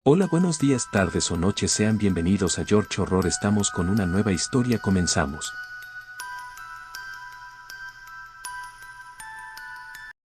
Hola, buenos días, tardes o noches, sean bienvenidos a George Horror. Estamos con una nueva historia, comenzamos.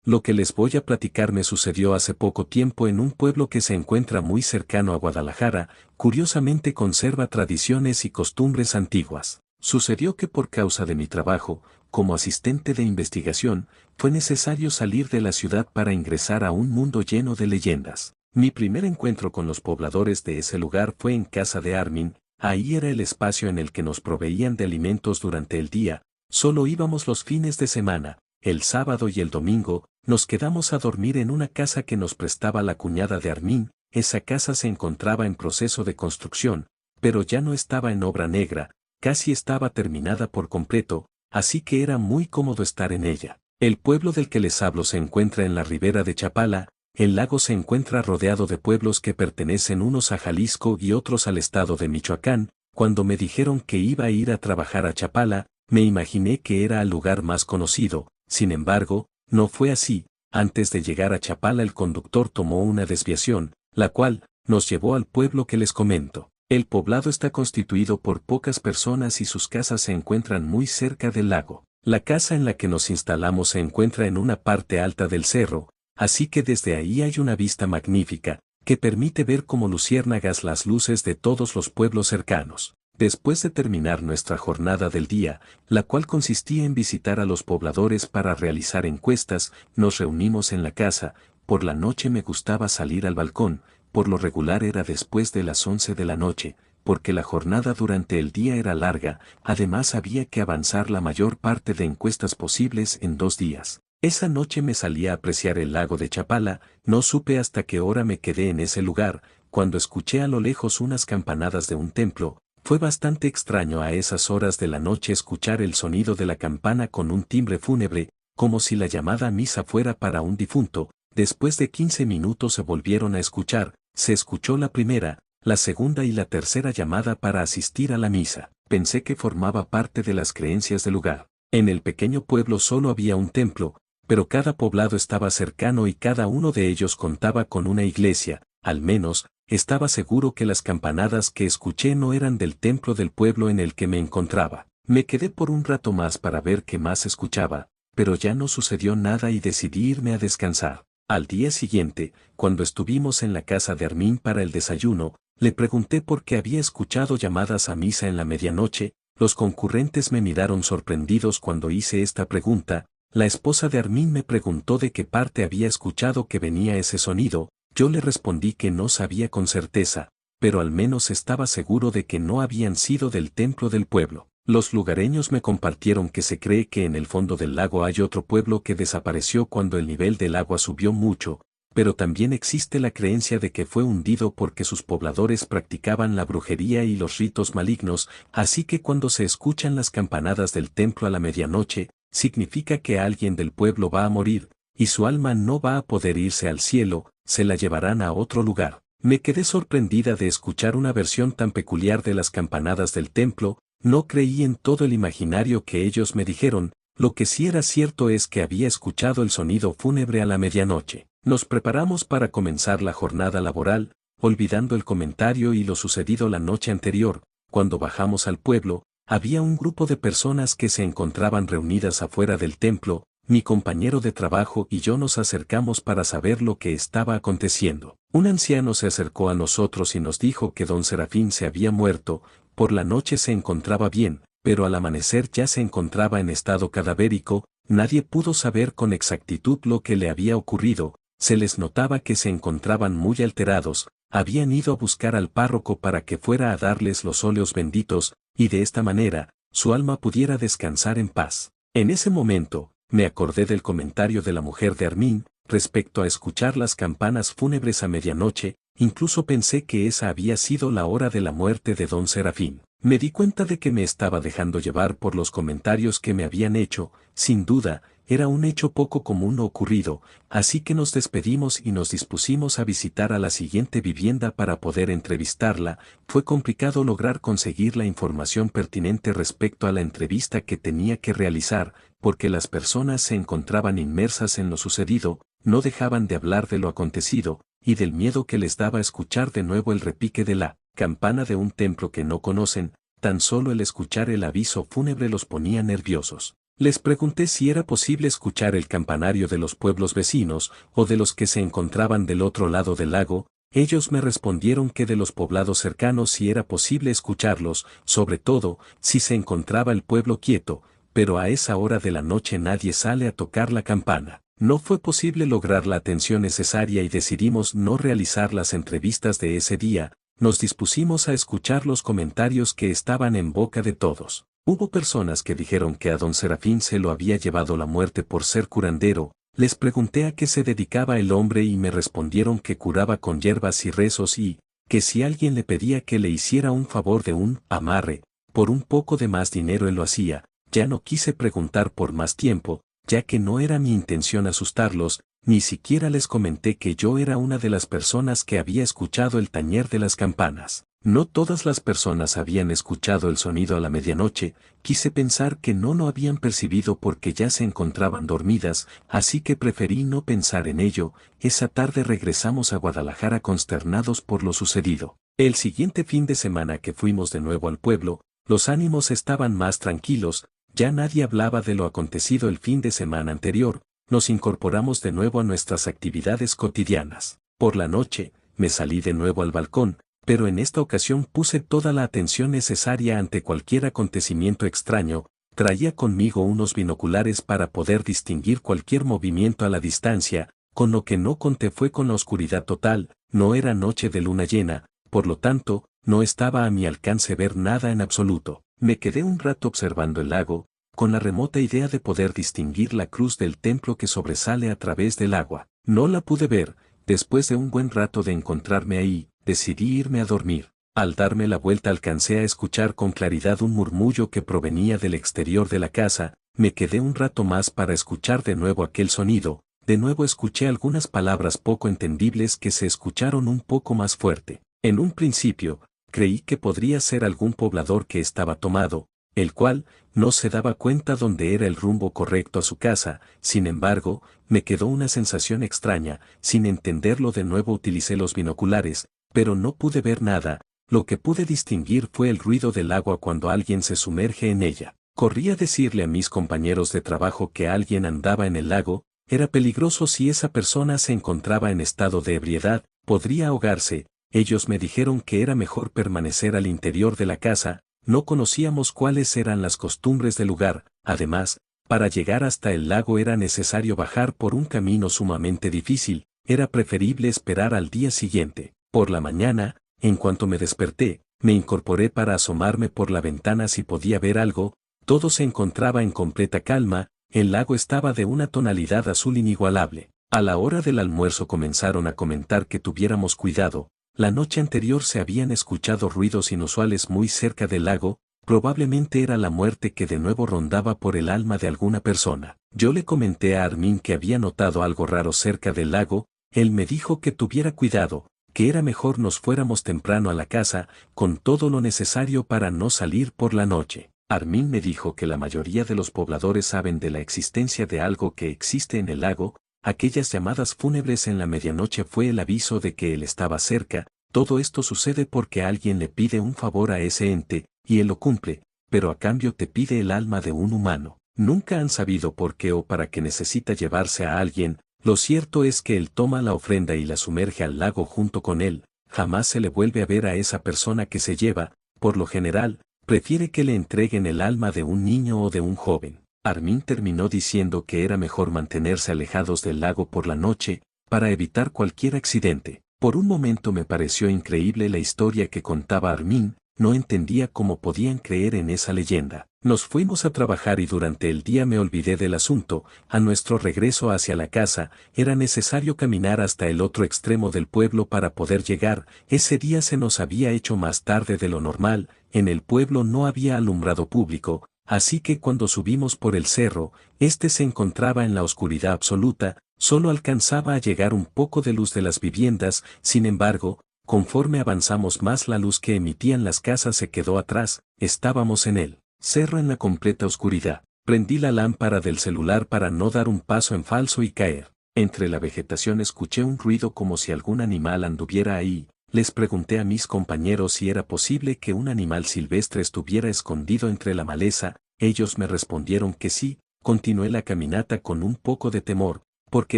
Lo que les voy a platicar me sucedió hace poco tiempo en un pueblo que se encuentra muy cercano a Guadalajara. Curiosamente conserva tradiciones y costumbres antiguas. Sucedió que por causa de mi trabajo, como asistente de investigación, fue necesario salir de la ciudad para ingresar a un mundo lleno de leyendas. Mi primer encuentro con los pobladores de ese lugar fue en casa de Armin. Ahí era el espacio en el que nos proveían de alimentos durante el día. Solo íbamos los fines de semana. El sábado y el domingo, nos quedamos a dormir en una casa que nos prestaba la cuñada de Armin. Esa casa se encontraba en proceso de construcción, pero ya no estaba en obra negra, casi estaba terminada por completo, así que era muy cómodo estar en ella. El pueblo del que les hablo se encuentra en la ribera de Chapala. El lago se encuentra rodeado de pueblos que pertenecen unos a Jalisco y otros al estado de Michoacán. Cuando me dijeron que iba a ir a trabajar a Chapala, me imaginé que era el lugar más conocido. Sin embargo, no fue así. Antes de llegar a Chapala el conductor tomó una desviación, la cual nos llevó al pueblo que les comento. El poblado está constituido por pocas personas y sus casas se encuentran muy cerca del lago. La casa en la que nos instalamos se encuentra en una parte alta del cerro, así que desde ahí hay una vista magnífica, que permite ver como luciérnagas las luces de todos los pueblos cercanos. Después de terminar nuestra jornada del día, la cual consistía en visitar a los pobladores para realizar encuestas, nos reunimos en la casa. Por la noche me gustaba salir al balcón, por lo regular era después de las 11 de la noche, porque la jornada durante el día era larga, además había que avanzar la mayor parte de encuestas posibles en 2 días. Esa noche me salí a apreciar el lago de Chapala. No supe hasta qué hora me quedé en ese lugar, cuando escuché a lo lejos unas campanadas de un templo. Fue bastante extraño a esas horas de la noche escuchar el sonido de la campana con un timbre fúnebre, como si la llamada a misa fuera para un difunto. Después de 15 minutos se volvieron a escuchar, se escuchó la primera, la segunda y la tercera llamada para asistir a la misa. Pensé que formaba parte de las creencias del lugar. En el pequeño pueblo solo había un templo, pero cada poblado estaba cercano y cada uno de ellos contaba con una iglesia. Al menos, estaba seguro que las campanadas que escuché no eran del templo del pueblo en el que me encontraba. Me quedé por un rato más para ver qué más escuchaba, pero ya no sucedió nada y decidí irme a descansar. Al día siguiente, cuando estuvimos en la casa de Armin para el desayuno, le pregunté por qué había escuchado llamadas a misa en la medianoche. Los concurrentes me miraron sorprendidos cuando hice esta pregunta. La esposa de Armin me preguntó de qué parte había escuchado que venía ese sonido. Yo le respondí que no sabía con certeza, pero al menos estaba seguro de que no habían sido del templo del pueblo. Los lugareños me compartieron que se cree que en el fondo del lago hay otro pueblo que desapareció cuando el nivel del agua subió mucho, pero también existe la creencia de que fue hundido porque sus pobladores practicaban la brujería y los ritos malignos, así que cuando se escuchan las campanadas del templo a la medianoche, significa que alguien del pueblo va a morir, y su alma no va a poder irse al cielo, se la llevarán a otro lugar. Me quedé sorprendida de escuchar una versión tan peculiar de las campanadas del templo. No creí en todo el imaginario que ellos me dijeron. Lo que sí era cierto es que había escuchado el sonido fúnebre a la medianoche. Nos preparamos para comenzar la jornada laboral, olvidando el comentario y lo sucedido la noche anterior. Cuando bajamos al pueblo, había un grupo de personas que se encontraban reunidas afuera del templo. Mi compañero de trabajo y yo nos acercamos para saber lo que estaba aconteciendo. Un anciano se acercó a nosotros y nos dijo que don Serafín se había muerto. Por la noche se encontraba bien, pero al amanecer ya se encontraba en estado cadavérico. Nadie pudo saber con exactitud lo que le había ocurrido. Se les notaba que se encontraban muy alterados. Habían ido a buscar al párroco para que fuera a darles los óleos benditos, y de esta manera, su alma pudiera descansar en paz. En ese momento, me acordé del comentario de la mujer de Armin, respecto a escuchar las campanas fúnebres a medianoche. Incluso pensé que esa había sido la hora de la muerte de don Serafín. Me di cuenta de que me estaba dejando llevar por los comentarios que me habían hecho. Sin duda, era un hecho poco común o ocurrido, así que nos despedimos y nos dispusimos a visitar a la siguiente vivienda para poder entrevistarla. Fue complicado lograr conseguir la información pertinente respecto a la entrevista que tenía que realizar, porque las personas se encontraban inmersas en lo sucedido. no dejaban de hablar de lo acontecido, y del miedo que les daba escuchar de nuevo el repique de la campana de un templo que no conocen. Tan solo el escuchar el aviso fúnebre los ponía nerviosos. Les pregunté si era posible escuchar el campanario de los pueblos vecinos, o de los que se encontraban del otro lado del lago. Ellos me respondieron que de los poblados cercanos sí era posible escucharlos, sobre todo, si se encontraba el pueblo quieto, pero a esa hora de la noche nadie sale a tocar la campana. No fue posible lograr la atención necesaria y decidimos no realizar las entrevistas de ese día. Nos dispusimos a escuchar los comentarios que estaban en boca de todos. Hubo personas que dijeron que a don Serafín se lo había llevado la muerte por ser curandero. Les pregunté a qué se dedicaba el hombre y me respondieron que curaba con hierbas y rezos y que si alguien le pedía que le hiciera un favor de un amarre, por un poco de más dinero él lo hacía. Ya no quise preguntar por más tiempo, ya que no era mi intención asustarlos. Ni siquiera les comenté que yo era una de las personas que había escuchado el tañer de las campanas. No todas las personas habían escuchado el sonido a la medianoche. Quise pensar que no lo habían percibido porque ya se encontraban dormidas, así que preferí no pensar en ello. Esa tarde regresamos a Guadalajara consternados por lo sucedido. El siguiente fin de semana que fuimos de nuevo al pueblo, los ánimos estaban más tranquilos, ya nadie hablaba de lo acontecido el fin de semana anterior. Nos incorporamos de nuevo a nuestras actividades cotidianas. Por la noche, me salí de nuevo al balcón, pero en esta ocasión puse toda la atención necesaria ante cualquier acontecimiento extraño. Traía conmigo unos binoculares para poder distinguir cualquier movimiento a la distancia. Con lo que no conté fue con la oscuridad total. No era noche de luna llena, por lo tanto, no estaba a mi alcance ver nada en absoluto. Me quedé un rato observando el lago, con la remota idea de poder distinguir la cruz del templo que sobresale a través del agua. No la pude ver. Después de un buen rato de encontrarme ahí, decidí irme a dormir. Al darme la vuelta alcancé a escuchar con claridad un murmullo que provenía del exterior de la casa. Me quedé un rato más para escuchar de nuevo aquel sonido. De nuevo escuché algunas palabras poco entendibles que se escucharon un poco más fuerte. En un principio, creí que podría ser algún poblador que estaba tomado, el cual no se daba cuenta dónde era el rumbo correcto a su casa. Sin embargo, me quedó una sensación extraña. Sin entenderlo de nuevo utilicé los binoculares, pero no pude ver nada. Lo que pude distinguir fue el ruido del agua cuando alguien se sumerge en ella. Corrí a decirle a mis compañeros de trabajo que alguien andaba en el lago. Era peligroso si esa persona se encontraba en estado de ebriedad, podría ahogarse. Ellos me dijeron que era mejor permanecer al interior de la casa. No conocíamos cuáles eran las costumbres del lugar. Además, para llegar hasta el lago era necesario bajar por un camino sumamente difícil. Era preferible esperar al día siguiente. Por la mañana, en cuanto me desperté, me incorporé para asomarme por la ventana si podía ver algo. Todo se encontraba en completa calma. El lago estaba de una tonalidad azul inigualable. A la hora del almuerzo comenzaron a comentar que tuviéramos cuidado. La noche anterior se habían escuchado ruidos inusuales muy cerca del lago. Probablemente era la muerte que de nuevo rondaba por el alma de alguna persona. Yo le comenté a Armin que había notado algo raro cerca del lago. Él me dijo que tuviera cuidado, que era mejor nos fuéramos temprano a la casa, con todo lo necesario para no salir por la noche. Armin me dijo que la mayoría de los pobladores saben de la existencia de algo que existe en el lago. Aquellas llamadas fúnebres en la medianoche fue el aviso de que él estaba cerca. Todo esto sucede porque alguien le pide un favor a ese ente, y él lo cumple, pero a cambio te pide el alma de un humano. Nunca han sabido por qué o para qué necesita llevarse a alguien. Lo cierto es que él toma la ofrenda y la sumerge al lago junto con él. Jamás se le vuelve a ver a esa persona que se lleva. Por lo general, prefiere que le entreguen el alma de un niño o de un joven. Armin terminó diciendo que era mejor mantenerse alejados del lago por la noche, para evitar cualquier accidente. Por un momento me pareció increíble la historia que contaba Armin. No entendía cómo podían creer en esa leyenda. Nos fuimos a trabajar y durante el día me olvidé del asunto. A nuestro regreso hacia la casa, era necesario caminar hasta el otro extremo del pueblo para poder llegar. Ese día se nos había hecho más tarde de lo normal. En el pueblo no había alumbrado público, así que cuando subimos por el cerro, este se encontraba en la oscuridad absoluta. Solo alcanzaba a llegar un poco de luz de las viviendas. Sin embargo, conforme avanzamos más la luz que emitían las casas se quedó atrás. Estábamos en el cerro en la completa oscuridad. Prendí la lámpara del celular para no dar un paso en falso y caer. Entre la vegetación escuché un ruido como si algún animal anduviera ahí. Les pregunté a mis compañeros si era posible que un animal silvestre estuviera escondido entre la maleza. Ellos me respondieron que sí. Continué la caminata con un poco de temor, porque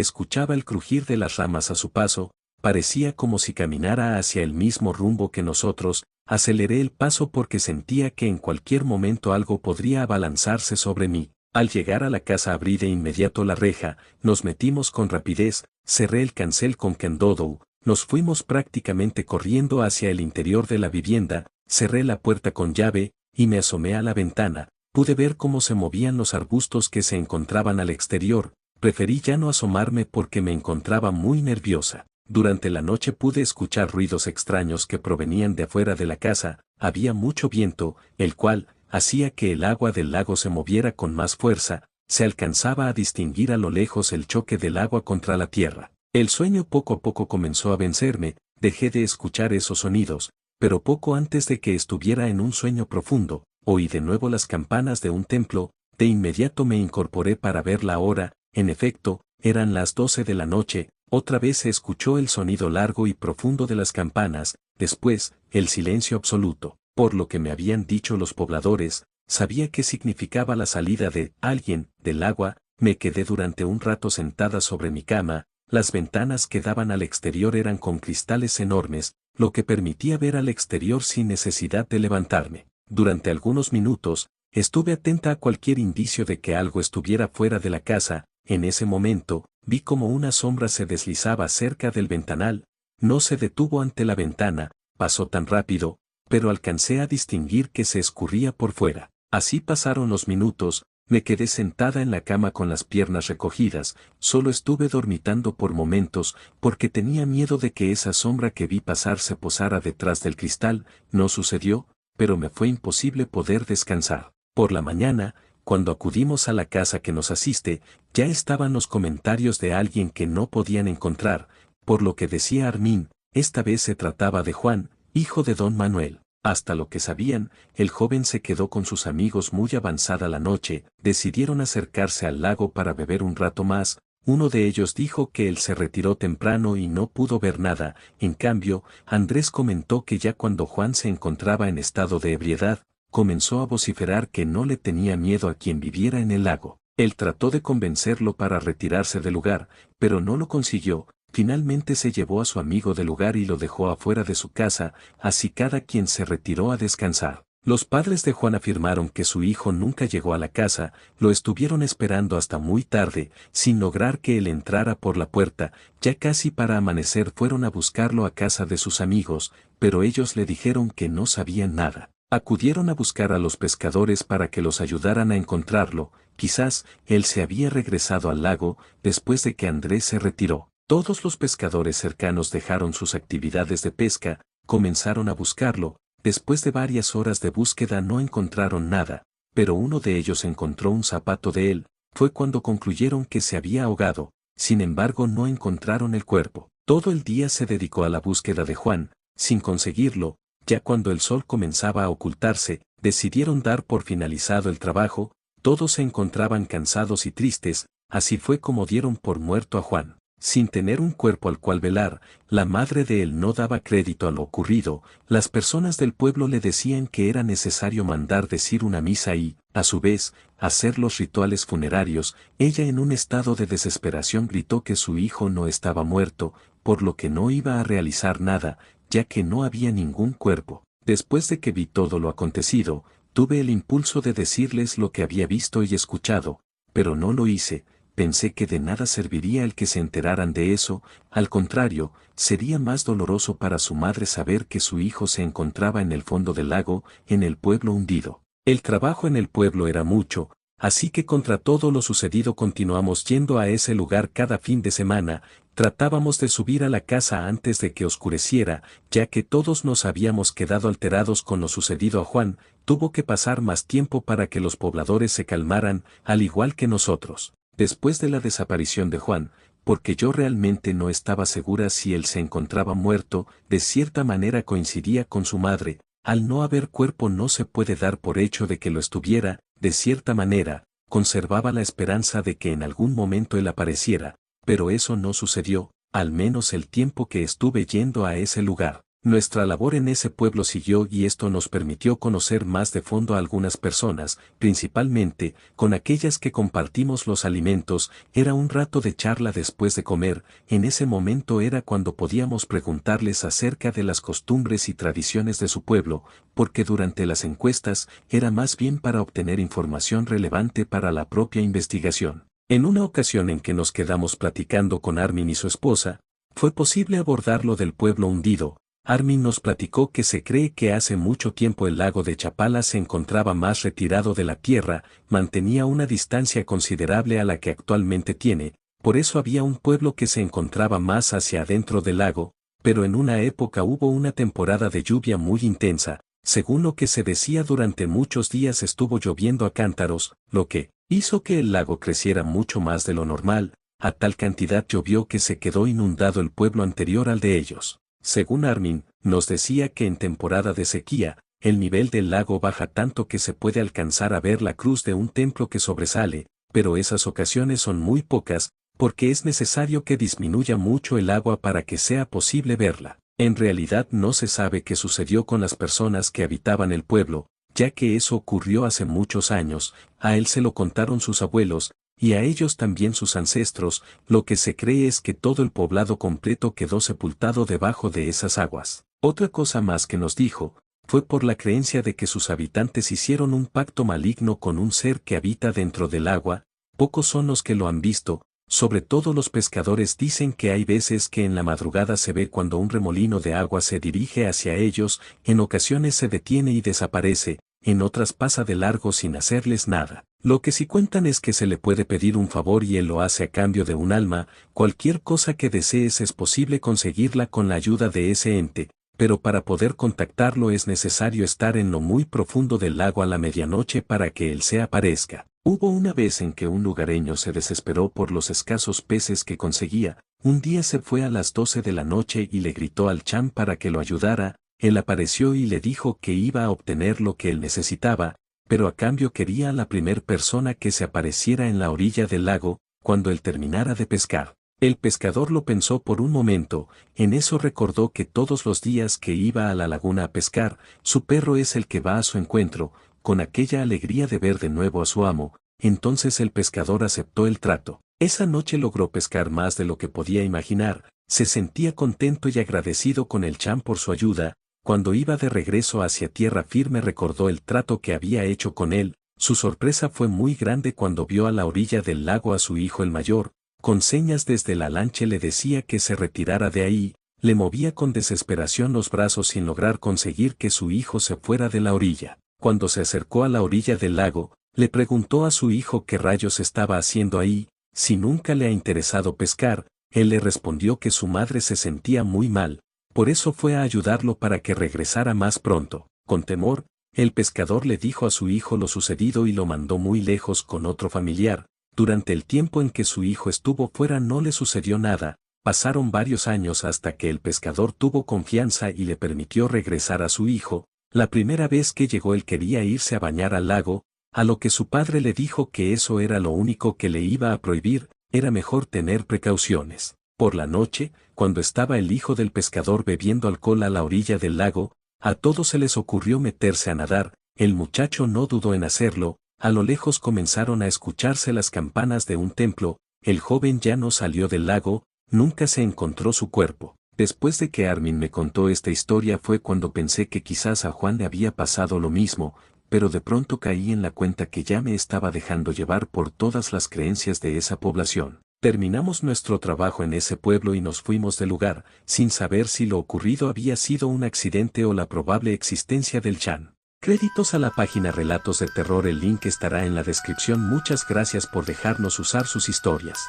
escuchaba el crujir de las ramas a su paso. Parecía como si caminara hacia el mismo rumbo que nosotros. Aceleré el paso porque sentía que en cualquier momento algo podría abalanzarse sobre mí. Al llegar a la casa abrí de inmediato la reja, nos metimos con rapidez, cerré el cancel con candado, nos fuimos prácticamente corriendo hacia el interior de la vivienda, cerré la puerta con llave, y me asomé a la ventana. Pude ver cómo se movían los arbustos que se encontraban al exterior. Preferí ya no asomarme porque me encontraba muy nerviosa. Durante la noche pude escuchar ruidos extraños que provenían de afuera de la casa. Había mucho viento, el cual hacía que el agua del lago se moviera con más fuerza. Se alcanzaba a distinguir a lo lejos el choque del agua contra la tierra. El sueño poco a poco comenzó a vencerme. Dejé de escuchar esos sonidos, pero poco antes de que estuviera en un sueño profundo, oí de nuevo las campanas de un templo. De inmediato me incorporé para ver la hora. En efecto, eran las 12 de la noche. Otra vez se escuchó el sonido largo y profundo de las campanas. Después, el silencio absoluto. Por lo que me habían dicho los pobladores, sabía qué significaba la salida de alguien del agua. Me quedé durante un rato sentada sobre mi cama. Las ventanas que daban al exterior eran con cristales enormes, lo que permitía ver al exterior sin necesidad de levantarme. Durante algunos minutos, estuve atenta a cualquier indicio de que algo estuviera fuera de la casa. En ese momento, vi como una sombra se deslizaba cerca del ventanal. No se detuvo ante la ventana, pasó tan rápido, pero alcancé a distinguir que se escurría por fuera. Así pasaron los minutos. Me quedé sentada en la cama con las piernas recogidas. Solo estuve dormitando por momentos, porque tenía miedo de que esa sombra que vi pasar se posara detrás del cristal. No sucedió, pero me fue imposible poder descansar. Por la mañana, cuando acudimos a la casa que nos asiste, ya estaban los comentarios de alguien que no podían encontrar, por lo que decía Armin. Esta vez se trataba de Juan, hijo de don Manuel. Hasta lo que sabían, el joven se quedó con sus amigos muy avanzada la noche. Decidieron acercarse al lago para beber un rato más. Uno de ellos dijo que él se retiró temprano y no pudo ver nada. En cambio, Andrés comentó que ya cuando Juan se encontraba en estado de ebriedad, comenzó a vociferar que no le tenía miedo a quien viviera en el lago. Él trató de convencerlo para retirarse del lugar, pero no lo consiguió. Finalmente se llevó a su amigo del lugar y lo dejó afuera de su casa. Así cada quien se retiró a descansar. Los padres de Juan afirmaron que su hijo nunca llegó a la casa. Lo estuvieron esperando hasta muy tarde, sin lograr que él entrara por la puerta. Ya casi para amanecer fueron a buscarlo a casa de sus amigos, pero ellos le dijeron que no sabían nada. Acudieron a buscar a los pescadores para que los ayudaran a encontrarlo. Quizás él se había regresado al lago después de que Andrés se retiró. Todos los pescadores cercanos dejaron sus actividades de pesca, comenzaron a buscarlo. Después de varias horas de búsqueda no encontraron nada, pero uno de ellos encontró un zapato de él. Fue cuando concluyeron que se había ahogado. Sin embargo, no encontraron el cuerpo. Todo el día se dedicó a la búsqueda de Juan, sin conseguirlo. Ya cuando el sol comenzaba a ocultarse, decidieron dar por finalizado el trabajo. Todos se encontraban cansados y tristes. Así fue como dieron por muerto a Juan. Sin tener un cuerpo al cual velar, la madre de él no daba crédito a lo ocurrido. Las personas del pueblo le decían que era necesario mandar decir una misa y, a su vez, hacer los rituales funerarios. Ella, en un estado de desesperación, gritó que su hijo no estaba muerto, por lo que no iba a realizar nada, ya que no había ningún cuerpo. Después de que vi todo lo acontecido, tuve el impulso de decirles lo que había visto y escuchado, pero no lo hice. Pensé que de nada serviría el que se enteraran de eso. Al contrario, sería más doloroso para su madre saber que su hijo se encontraba en el fondo del lago, en el pueblo hundido. El trabajo en el pueblo era mucho, así que contra todo lo sucedido continuamos yendo a ese lugar cada fin de semana. Tratábamos de subir a la casa antes de que oscureciera, ya que todos nos habíamos quedado alterados con lo sucedido a Juan. Tuvo que pasar más tiempo para que los pobladores se calmaran, al igual que nosotros. Después de la desaparición de Juan, porque yo realmente no estaba segura si él se encontraba muerto, de cierta manera coincidía con su madre. Al no haber cuerpo no se puede dar por hecho de que lo estuviera. De cierta manera, conservaba la esperanza de que en algún momento él apareciera. pero eso no sucedió, al menos el tiempo que estuve yendo a ese lugar. Nuestra labor en ese pueblo siguió y esto nos permitió conocer más de fondo a algunas personas, principalmente, con aquellas que compartimos los alimentos, era un rato de charla después de comer, en ese momento era cuando podíamos preguntarles acerca de las costumbres y tradiciones de su pueblo, porque durante las encuestas era más bien para obtener información relevante para la propia investigación. En una ocasión en que nos quedamos platicando con Armin y su esposa, fue posible abordar lo del pueblo hundido. Armin nos platicó que se cree que hace mucho tiempo el lago de Chapala se encontraba más retirado de la tierra, mantenía una distancia considerable a la que actualmente tiene, por eso había un pueblo que se encontraba más hacia adentro del lago, pero en una época hubo una temporada de lluvia muy intensa, según lo que se decía durante muchos días estuvo lloviendo a cántaros, lo que hizo que el lago creciera mucho más de lo normal, a tal cantidad llovió que se quedó inundado el pueblo anterior al de ellos. Según Armin, nos decía que en temporada de sequía, el nivel del lago baja tanto que se puede alcanzar a ver la cruz de un templo que sobresale, pero esas ocasiones son muy pocas, porque es necesario que disminuya mucho el agua para que sea posible verla. En realidad no se sabe qué sucedió con las personas que habitaban el pueblo, ya que eso ocurrió hace muchos años, a él se lo contaron sus abuelos, y a ellos también sus ancestros, lo que se cree es que todo el poblado completo quedó sepultado debajo de esas aguas. Otra cosa más que nos dijo, fue por la creencia de que sus habitantes hicieron un pacto maligno con un ser que habita dentro del agua, pocos son los que lo han visto, sobre todo los pescadores dicen que hay veces que en la madrugada se ve cuando un remolino de agua se dirige hacia ellos, en ocasiones se detiene y desaparece, en otras pasa de largo sin hacerles nada. Lo que sí cuentan es que se le puede pedir un favor y él lo hace a cambio de un alma, cualquier cosa que desees es posible conseguirla con la ayuda de ese ente, pero para poder contactarlo es necesario estar en lo muy profundo del lago a la medianoche para que él se aparezca. Hubo una vez en que un lugareño se desesperó por los escasos peces que conseguía, un día se fue a las 12 de la noche y le gritó al cham para que lo ayudara, él apareció y le dijo que iba a obtener lo que él necesitaba, pero a cambio quería a la primer persona que se apareciera en la orilla del lago, cuando él terminara de pescar. El pescador lo pensó por un momento, en eso recordó que todos los días que iba a la laguna a pescar, su perro es el que va a su encuentro, con aquella alegría de ver de nuevo a su amo, entonces el pescador aceptó el trato. Esa noche logró pescar más de lo que podía imaginar, se sentía contento y agradecido con el cham por su ayuda. Cuando iba de regreso hacia tierra firme recordó el trato que había hecho con él, su sorpresa fue muy grande cuando vio a la orilla del lago a su hijo el mayor, con señas desde la lancha le decía que se retirara de ahí, le movía con desesperación los brazos sin lograr conseguir que su hijo se fuera de la orilla. Cuando se acercó a la orilla del lago, le preguntó a su hijo qué rayos estaba haciendo ahí, si nunca le ha interesado pescar, él le respondió que su madre se sentía muy mal. Por eso fue a ayudarlo para que regresara más pronto. Con temor, el pescador le dijo a su hijo lo sucedido y lo mandó muy lejos con otro familiar. Durante el tiempo en que su hijo estuvo fuera no le sucedió nada, pasaron varios años hasta que el pescador tuvo confianza y le permitió regresar a su hijo. La primera vez que llegó él quería irse a bañar al lago, a lo que su padre le dijo que eso era lo único que le iba a prohibir, era mejor tener precauciones. Por la noche, cuando estaba el hijo del pescador bebiendo alcohol a la orilla del lago, a todos se les ocurrió meterse a nadar, el muchacho no dudó en hacerlo, a lo lejos comenzaron a escucharse las campanas de un templo, el joven ya no salió del lago, nunca se encontró su cuerpo. Después de que Armin me contó esta historia fue cuando pensé que quizás a Juan le había pasado lo mismo, pero de pronto caí en la cuenta que ya me estaba dejando llevar por todas las creencias de esa población. Terminamos nuestro trabajo en ese pueblo y nos fuimos del lugar, sin saber si lo ocurrido había sido un accidente o la probable existencia del Chan. Créditos a la página Relatos de Terror. El link estará en la descripción. Muchas gracias por dejarnos usar sus historias.